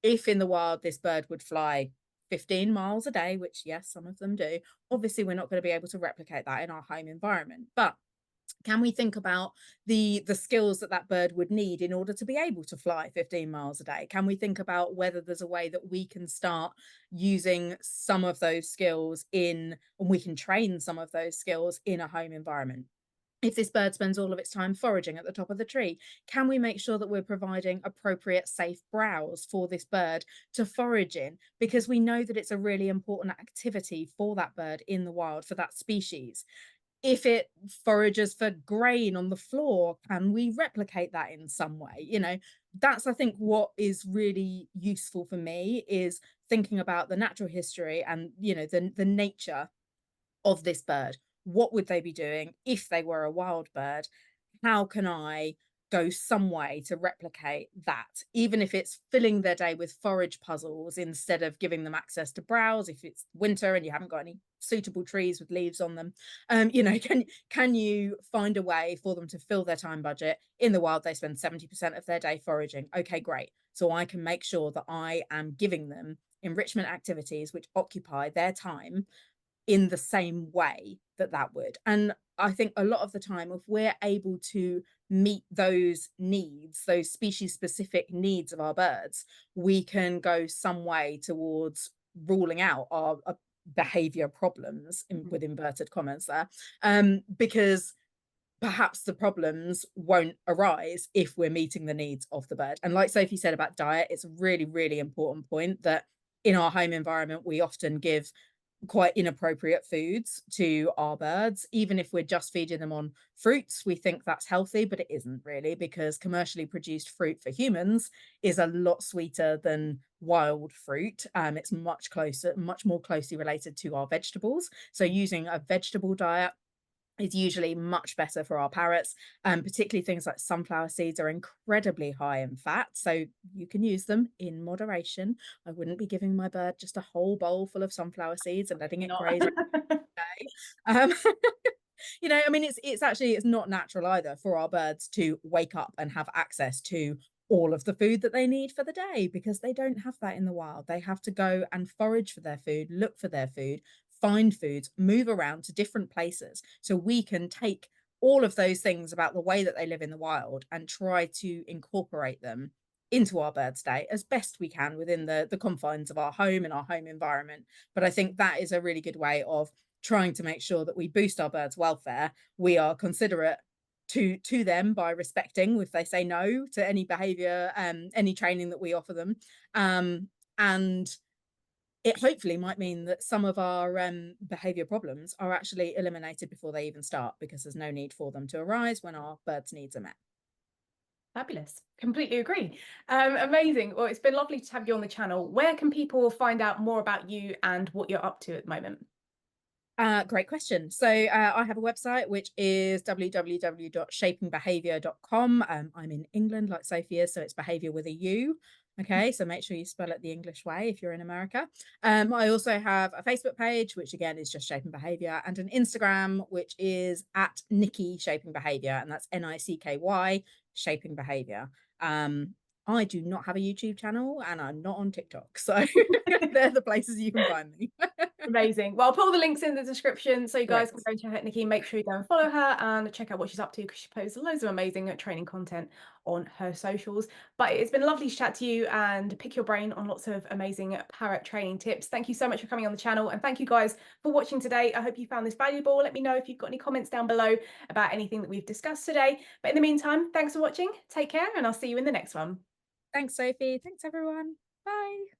if in the wild this bird would fly 15 miles a day, which yes, some of them do, obviously we're not going to be able to replicate that in our home environment. But Can we think about the skills that that bird would need in order to be able to fly 15 miles a day? Can we think about whether there's a way that we can start using some of those skills in, and we can train some of those skills in a home environment? If this bird spends all of its time foraging at the top of the tree, can we make sure that we're providing appropriate safe browse for this bird to forage in? Because we know that it's a really important activity for that bird in the wild, for that species. If it forages for grain on the floor, can we replicate that in some way? That's, I think, what is really useful for me, is thinking about the natural history and, the nature of this bird. What would they be doing if they were a wild bird? How can I go some way to replicate that, even if it's filling their day with forage puzzles instead of giving them access to browse if it's winter and you haven't got any suitable trees with leaves on them? Can you find a way for them to fill their time budget? In the wild, they spend 70% of their day foraging. Okay, great. So I can make sure that I am giving them enrichment activities which occupy their time in the same way that that would. And I think a lot of the time, if we're able to meet those needs, those species specific needs of our birds, we can go some way towards ruling out our behavior problems, with inverted commas there, because perhaps the problems won't arise if we're meeting the needs of the bird. And like Sophie said about diet, it's a really, really important point that in our home environment, we often give quite inappropriate foods to our birds. Even if we're just feeding them on fruits, we think that's healthy, but it isn't really, because commercially produced fruit for humans is a lot sweeter than wild fruit. It's much more closely related to our vegetables. So using a vegetable diet is usually much better for our parrots. Particularly things like sunflower seeds are incredibly high in fat, so you can use them in moderation. I wouldn't be giving my bird just a whole bowl full of sunflower seeds and letting it Not. graze every day. Um, I mean, it's not natural either for our birds to wake up and have access to all of the food that they need for the day, because they don't have that in the wild. They have to go and forage for their food, look for their food, find foods, move around to different places. So we can take all of those things about the way that they live in the wild and try to incorporate them into our bird's day as best we can within the confines of our home and our home environment. But I think that is a really good way of trying to make sure that we boost our birds' welfare. We are considerate to them by respecting if they say no to any behavior, any training that we offer them. And it hopefully might mean that some of our behavior problems are actually eliminated before they even start, because there's no need for them to arise when our birds' needs are met. Fabulous. Completely agree. Amazing. Well, it's been lovely to have you on the channel. Where can people find out more about you and what you're up to at the moment? Great question. So I have a website which is www.shapingbehaviour.com. I'm in England, like Sophie is, so it's behaviour with a U. Okay, so make sure you spell it the English way if you're in America. I also have a Facebook page, which again is just Shaping Behaviour, and an Instagram, which is at Nicky Shaping Behaviour, and that's NICKY Shaping Behaviour. I do not have a YouTube channel and I'm not on TikTok. So they're the places you can find me. Amazing. Well, I'll put all the links in the description so you guys Great. can go and check out Nikki. Make sure you go and follow her and check out what she's up to, because she posts loads of amazing training content on her socials. But it's been lovely to chat to you and pick your brain on lots of amazing parrot training tips. Thank you so much for coming on the channel, and thank you guys for watching today. I hope you found this valuable. Let me know if you've got any comments down below about anything that we've discussed today. But in the meantime, thanks for watching. Take care, and I'll see you in the next one. Thanks, Sophie. Thanks, everyone. Bye.